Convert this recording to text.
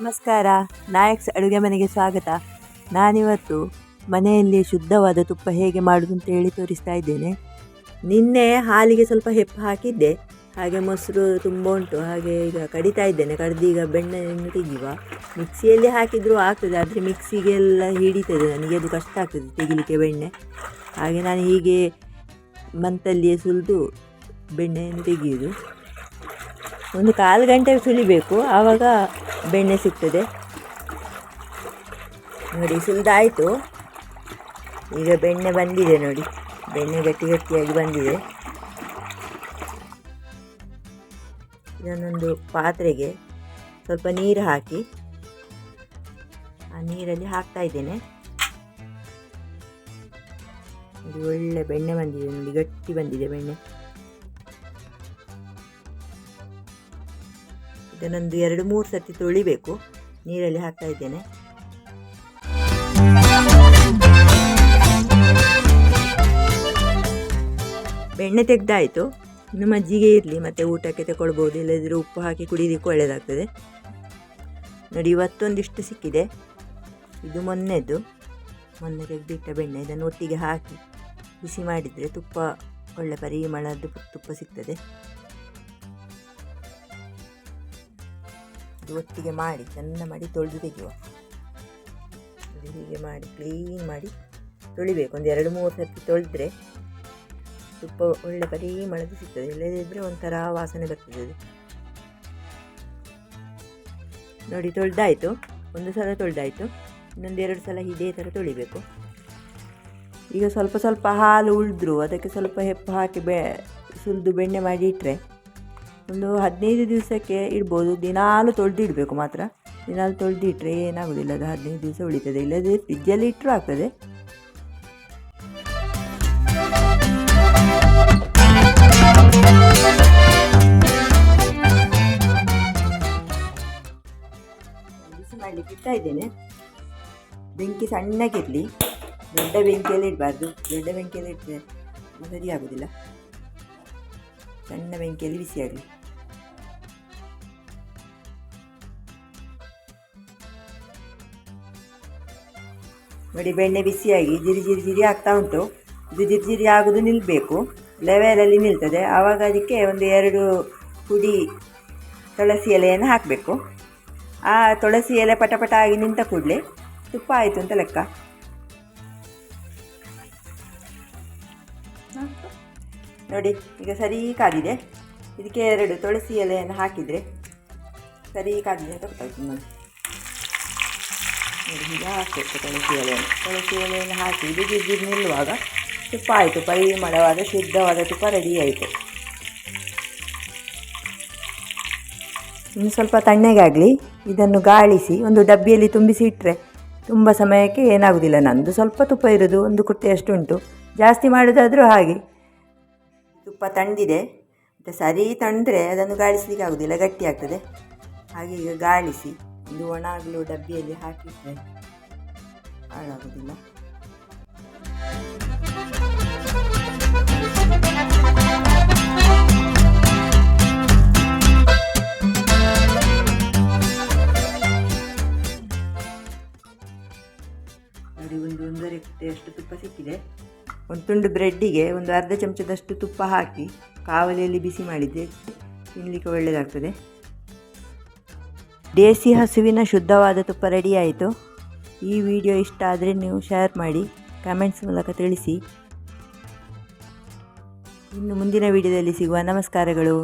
ನಮಸ್ಕಾರ, ನಾಯಕ್ಸ್ ಅಡುಗೆ ಮನೆಗೆ ಸ್ವಾಗತ. ನಾನಿವತ್ತು ಮನೆಯಲ್ಲಿ ಶುದ್ಧವಾದ ತುಪ್ಪ ಹೇಗೆ ಮಾಡೋದು ಅಂತ ಹೇಳಿ ತೋರಿಸ್ತಾ ಇದ್ದೇನೆ. ನಿನ್ನೆ ಹಾಲಿಗೆ ಸ್ವಲ್ಪ ಹೆಪ್ಪು ಹಾಕಿದ್ದೆ, ಹಾಗೆ ಮೊಸರು ತುಂಬ ಉಂಟು, ಹಾಗೆ ಈಗ ಕಡಿತಾ ಇದ್ದೇನೆ. ಕಡ್ದೀಗ ಬೆಣ್ಣೆಯನ್ನು ತೆಗೆಯುವ. ಮಿಕ್ಸಿಯಲ್ಲಿ ಹಾಕಿದರೂ ಆಗ್ತದೆ, ಆದರೆ ಮಿಕ್ಸಿಗೆಲ್ಲ ಹಿಡಿತದೆ, ನನಗೆ ಅದು ಕಷ್ಟ ಆಗ್ತದೆ ತೆಗಿಲಿಕ್ಕೆ ಬೆಣ್ಣೆ. ಹಾಗೆ ನಾನು ಹೀಗೆ ಮಂತಲ್ಲಿಯೇ ಸುಲಿದು ಬೆಣ್ಣೆಯನ್ನು ತೆಗೆಯೋದು. ಒಂದು 1/4 ಗಂಟೆ ಸುಲಿಬೇಕು, ಆವಾಗ ಬೆಣ್ಣೆ ಸಿಗ್ತದೆ. ನೋಡಿ, ಸುಲಿದಾಯಿತು. ಈಗ ಬೆಣ್ಣೆ ಬಂದಿದೆ ನೋಡಿ, ಬೆಣ್ಣೆ ಗಟ್ಟಿಯಾಗಿ ಬಂದಿದೆ. ಇದನ್ನೊಂದು ಪಾತ್ರೆಗೆ ಸ್ವಲ್ಪ ನೀರು ಹಾಕಿ ಆ ನೀರಲ್ಲಿ ಹಾಕ್ತಾ ಇದ್ದೇನೆ. ಇದು ಒಳ್ಳೆ ಬೆಣ್ಣೆ ಬಂದಿದೆ ನೋಡಿ, ಗಟ್ಟಿ ಬಂದಿದೆ ಬೆಣ್ಣೆ. ಇದನ್ನೊಂದು 2-3 ಸರ್ತಿ ತೊಳಿಬೇಕು. ನೀರಲ್ಲಿ ಹಾಕ್ತಾ ಇದ್ದೇನೆ. ಬೆಣ್ಣೆ ತೆಗೆದಾಯಿತು. ಇನ್ನು ಮಜ್ಜಿಗೆ ಇರಲಿ, ಮತ್ತು ಊಟಕ್ಕೆ ತಗೊಳ್ಬೋದು, ಇಲ್ಲದಿದ್ದರೆ ಉಪ್ಪು ಹಾಕಿ ಕುಡಿಯೋದಕ್ಕೆ ಒಳ್ಳೆಯದಾಗ್ತದೆ. ನೋಡಿ, ಇವತ್ತೊಂದಿಷ್ಟು ಸಿಕ್ಕಿದೆ. ಇದು ಮೊನ್ನೆ ತೆಗೆದಿಟ್ಟ ಬೆಣ್ಣೆ. ಇದನ್ನು ಒಟ್ಟಿಗೆ ಹಾಕಿ ಬಿಸಿ ಮಾಡಿದರೆ ತುಪ್ಪ ಒಳ್ಳೆ ಪರಿಮಳದ್ದು ತುಪ್ಪ ಸಿಗ್ತದೆ. ಒಟ್ಟಿಗೆ ಮಾಡಿ ಚೆಂದ ಮಾಡಿ ತೊಳೆದು ತೆಗೆಯುವ. ಹೀಗೆ ಮಾಡಿ ಕ್ಲೀನ್ ಮಾಡಿ ತೊಳಿಬೇಕು. ಒಂದು 2-3 ಸರ್ತಿ ತೊಳೆದ್ರೆ ತುಪ್ಪ ಒಳ್ಳೆ ಪರಿಮಳದ್ದು ಸಿಗ್ತದೆ. ಇಲ್ಲದಿದ್ದರೆ ಒಂಥರ ವಾಸನೆ ಬರ್ತದೆ ಅದು. ನೋಡಿ, ತೊಳೆದಾಯಿತು. ಒಂದು ಸಲ ತೊಳೆದಾಯಿತು. ಇನ್ನೊಂದು 2 ಸಲ ಇದೇ ಥರ ತೊಳಿಬೇಕು. ಈಗ ಸ್ವಲ್ಪ ಹಾಲು ಉಳಿದ್ರು ಅದಕ್ಕೆ ಸ್ವಲ್ಪ ಹೆಪ್ಪು ಹಾಕಿ ಸುಲಿದು ಬೆಣ್ಣೆ ಮಾಡಿ ಇಟ್ಟರೆ ಒಂದು 15 ದಿವಸಕ್ಕೆ ಇಡ್ಬೋದು. ದಿನಾಲು ತೊಳೆದು ಇಡಬೇಕು ಮಾತ್ರ. ದಿನಾಲು ತೊಳೆದು ಇಟ್ಟರೆ ಏನಾಗೋದಿಲ್ಲ, ಅದು 15 ದಿವಸ ಉಳಿತದೆ. ಇಲ್ಲದೆ ಫ್ರಿಜ್ಜಲ್ಲಿ ಇಟ್ಟರೂ ಆಗ್ತದೆ. ಬಿಸಿ ಮಾಡಲಿಕ್ಕೆ ಇಡ್ತಾ ಇದ್ದೇನೆ. ಬೆಂಕಿ ಸಣ್ಣಗಿರಲಿ, ದೊಡ್ಡ ಬೆಂಕಿಯಲ್ಲಿ ಇಡಬಾರ್ದು. ದೊಡ್ಡ ಬೆಂಕಿಯಲ್ಲಿ ಇಟ್ಟರೆ ಸರಿ ಆಗೋದಿಲ್ಲ. ಸಣ್ಣ ಬೆಂಕಿಯಲ್ಲಿ ಬಿಸಿಯಾಗಲಿ. ನೋಡಿ, ಬೆಣ್ಣೆ ಬಿಸಿಯಾಗಿ ಜಿರಿ ಆಗ್ತಾ ಉಂಟು. ಇದು ಜಿರಿ ಆಗೋದು ನಿಲ್ಲಬೇಕು, ಲೆವೆಲಲ್ಲಿ ನಿಲ್ತದೆ. ಆವಾಗ ಅದಕ್ಕೆ ಒಂದು 2 ಹುಡಿ ತುಳಸಿ ಎಲೆಯನ್ನು ಹಾಕಬೇಕು. ಆ ತುಳಸಿ ಎಲೆ ಪಟ ಆಗಿ ನಿಂತ ಕೂಡಲೇ ತುಪ್ಪ ಆಯಿತು ಅಂತ ಲೆಕ್ಕ. ನೋಡಿ, ಈಗ ಸರಿ ಕಾದಿದೆ. ಇದಕ್ಕೆ 2 ತುಳಸಿ ಎಲೆಯನ್ನು ಹಾಕಿದರೆ ಸರಿ ಕಾದಿದೆ ಅಂತ ಗೊತ್ತಾಗ್ತದೆ ನೋಡಿ. ಹೀಗೆ ಹಾಕಬೇಕು ತುಳಸಿ ಎಲೆಯನ್ನು ಹಾಕಿ ಇದು ಜಿರ್ಜಿರ್ ನಿಲ್ಲುವಾಗ ತುಪ್ಪ ಆಯಿತು. ಪರಿಮಳವಾದ ಶುದ್ಧವಾದ ತುಪ್ಪ ರೆಡಿ ಆಯಿತು. ಇನ್ನು ಸ್ವಲ್ಪ ತಣ್ಣಗಾಗಲಿ. ಇದನ್ನು ಗಾಳಿಸಿ ಒಂದು ಡಬ್ಬಿಯಲ್ಲಿ ತುಂಬಿಸಿ ಇಟ್ಟರೆ ತುಂಬ ಸಮಯಕ್ಕೆ ಏನಾಗೋದಿಲ್ಲ. ನಂದು ಸ್ವಲ್ಪ ತುಪ್ಪ ಇರೋದು, 1 ಕುಟ್ಟೆಯಷ್ಟು ಉಂಟು. ಜಾಸ್ತಿ ಮಾಡೋದಾದರೂ ಹಾಗೆ. ತುಪ್ಪ ತಣ್ಣದಿದೆ, ಮತ್ತು ಸರಿ ತಣ್ಣದ್ರೆ ಅದನ್ನು ಗಾಳಿಸಲಿಕ್ಕೆ ಆಗೋದಿಲ್ಲ, ಗಟ್ಟಿ ಆಗ್ತದೆ. ಹಾಗೆ ಈಗ ಗಾಳಿಸಿ ಒಂದು ಒಣಗಲು ಡಬ್ಬಿಯಲ್ಲಿ ಹಾಕಿದರೆ ಹಾಳಾಗೋದಿಲ್ಲ. ನೋಡಿ, ಒಂದು 1.5 ಕುಟ್ಟೆಯಷ್ಟು ತುಪ್ಪ ಸಿಕ್ಕಿದೆ. ಒಂದು ತುಂಡು ಬ್ರೆಡ್ಡಿಗೆ ಒಂದು ಅರ್ಧ ಚಮಚದಷ್ಟು ತುಪ್ಪ ಹಾಕಿ ಕಾವಲಿಯಲ್ಲಿ ಬಿಸಿ ಮಾಡಿದರೆ ತಿನ್ನಲಿಕ್ಕೆ ಒಳ್ಳೆಯದಾಗ್ತದೆ. ದೇಸಿ ಹಸುವಿನ ಶುದ್ಧವಾದ ತುಪ್ಪ ರೆಡಿ ಆಯಿತು. ಈ ವಿಡಿಯೋ ಇಷ್ಟ ಆದರೆ ನೀವು ಶೇರ್ ಮಾಡಿ, ಕಮೆಂಟ್ಸ್ ಮೂಲಕ ತಿಳಿಸಿ. ಇನ್ನು ಮುಂದಿನ ವಿಡಿಯೋದಲ್ಲಿ ಸಿಗುವ. ನಮಸ್ಕಾರಗಳು.